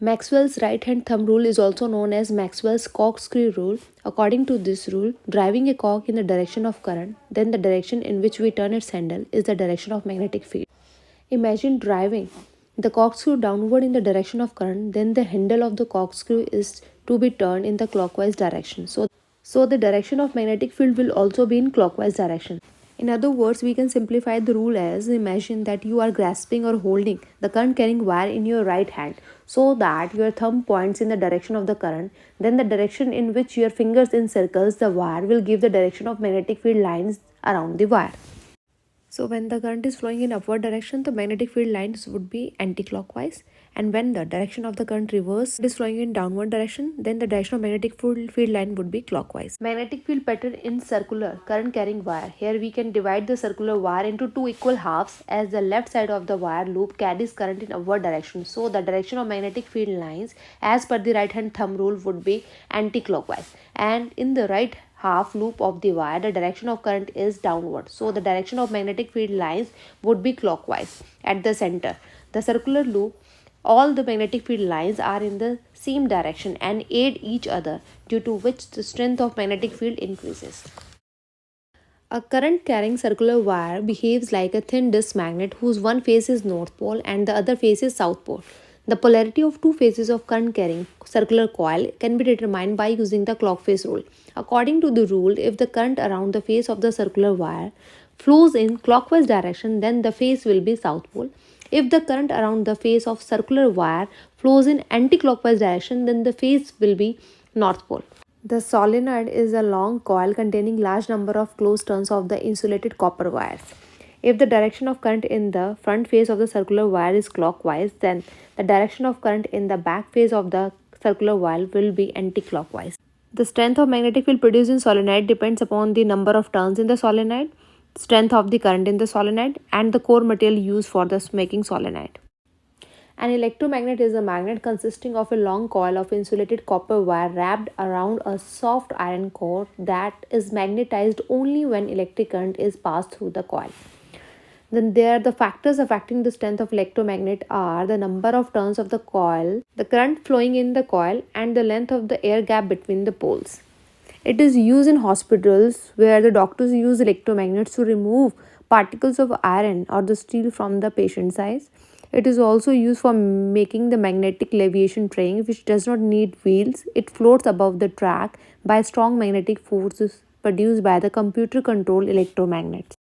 Maxwell's right-hand thumb rule is also known as Maxwell's corkscrew rule. According to this rule, driving a cork in the direction of current, then the direction in which we turn its handle is the direction of magnetic field. Imagine driving the corkscrew downward in the direction of current, then the handle of the corkscrew is to be turned in the clockwise direction. So the direction of magnetic field will also be in clockwise direction. In other words, we can simplify the rule as imagine that you are grasping or holding the current carrying wire in your right hand so that your thumb points in the direction of the current, then the direction in which your fingers encircles the wire will give the direction of magnetic field lines around the wire. So when the current is flowing in upward direction, the magnetic field lines would be anti-clockwise. And when the direction of the current reverse is flowing in downward direction, then the direction of magnetic field line would be clockwise. Magnetic field pattern in circular current carrying wire. Here we can divide the circular wire into two equal halves as the left side of the wire loop carries current in upward direction. So the direction of magnetic field lines as per the right hand thumb rule would be anti-clockwise. And in the right half loop of the wire, the direction of current is downward. So the direction of magnetic field lines would be clockwise. At the center, the circular loop, all the magnetic field lines are in the same direction and aid each other, due to which the strength of magnetic field increases. A current carrying circular wire behaves like a thin disk magnet whose one face is north pole and the other face is south pole. The polarity of two faces of current carrying circular coil can be determined by using the clock face rule. According to the rule, if the current around the face of the circular wire flows in clockwise direction, then the face will be south pole. If the current around the face of circular wire flows in anti-clockwise direction, then the face will be north pole. The solenoid is a long coil containing large number of closed turns of the insulated copper wires. If the direction of current in the front face of the circular wire is clockwise, then the direction of current in the back face of the circular wire will be anti-clockwise. The strength of magnetic field produced in solenoid depends upon the number of turns in the solenoid, strength of the current in the solenoid, and the core material used for the making solenoid. An electromagnet is a magnet consisting of a long coil of insulated copper wire wrapped around a soft iron core that is magnetized only when electric current is passed through the coil. Then there the factors affecting the strength of electromagnet are the number of turns of the coil, the current flowing in the coil, and the length of the air gap between the poles. It is used in hospitals where the doctors use electromagnets to remove particles of iron or the steel from the patient's eyes. It is also used for making the magnetic levitation train, which does not need wheels. It floats above the track by strong magnetic forces produced by the computer controlled electromagnets.